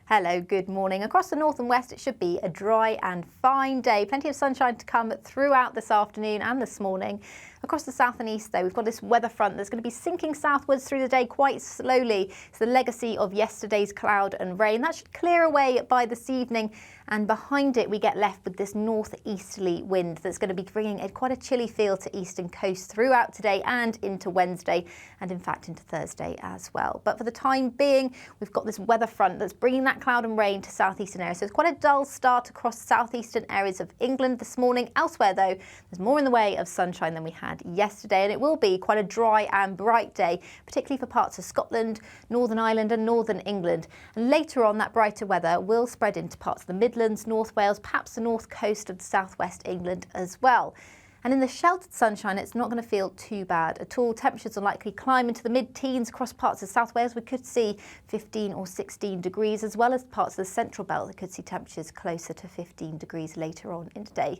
Hello, good morning. Across the north and west, it should be a dry and fine day. Plenty of sunshine to come throughout this afternoon and this morning. Across the south and east, though, we've got this weather front that's going to be sinking southwards through the day quite slowly. It's the legacy of yesterday's cloud and rain. That should clear away by this evening, and behind it we get left with this northeasterly wind that's going to be bringing quite a chilly feel to eastern coast throughout today and into Wednesday, and in fact into Thursday as well. But for the time being, we've got this weather front that's bringing that cloud and rain to southeastern areas. So it's quite a dull start across southeastern areas of England this morning. Elsewhere, though, there's more in the way of sunshine than we had yesterday, and it will be quite a dry and bright day, particularly for parts of Scotland, Northern Ireland and Northern England. And later on, that brighter weather will spread into parts of the Midlands, North Wales, perhaps the north coast of southwest England as well. And in the sheltered sunshine, it's not going to feel too bad at all. Temperatures will likely climb into the mid-teens across parts of South Wales. We could see 15 or 16 degrees, as well as parts of the central belt that could see temperatures closer to 15 degrees later on in the day.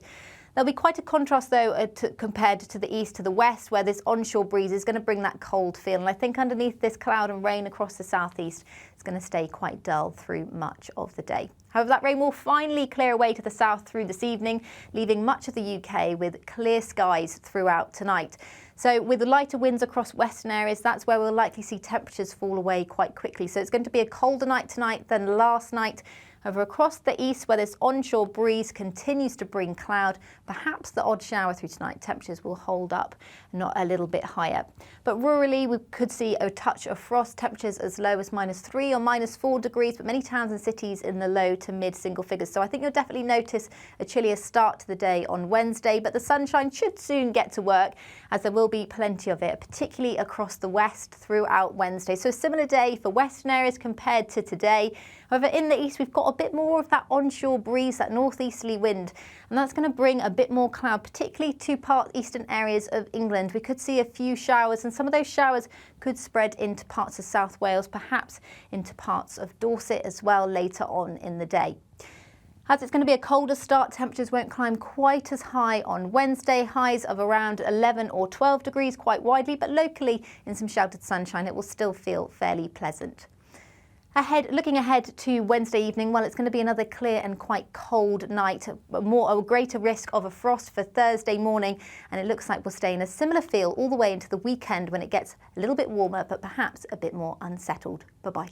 There'll be quite a contrast, though, compared to the east to the west, where this onshore breeze is going to bring that cold feel. And I think underneath this cloud and rain across the southeast, it's going to stay quite dull through much of the day. However, that rain will finally clear away to the south through this evening, leaving much of the UK with clear skies throughout tonight. So with the lighter winds across western areas, that's where we'll likely see temperatures fall away quite quickly. So it's going to be a colder night tonight than last night. However, across the east, where this onshore breeze continues to bring cloud, perhaps the odd shower through tonight, temperatures will hold up, not a little bit higher. But rurally, we could see a touch of frost, temperatures as low as -3 or -4 degrees, but many towns and cities in the low to mid single figures. So I think you'll definitely notice a chillier start to the day on Wednesday, but the sunshine should soon get to work, as there will be plenty of it, particularly across the west throughout Wednesday. So a similar day for western areas compared to today. However, in the east, we've got a bit more of that onshore breeze, that northeasterly wind, and that's going to bring a bit more cloud, particularly to part eastern areas of England. We could see a few showers, and some of those showers could spread into parts of South Wales, perhaps into parts of Dorset as well later on in the day. As it's going to be a colder start, temperatures won't climb quite as high on Wednesday. Highs of around 11 or 12 degrees quite widely, but locally in some sheltered sunshine, it will still feel fairly pleasant. Looking ahead to Wednesday evening, well, it's going to be another clear and quite cold night, a greater risk of a frost for Thursday morning, and it looks like we'll stay in a similar feel all the way into the weekend when it gets a little bit warmer, but perhaps a bit more unsettled. Bye-bye.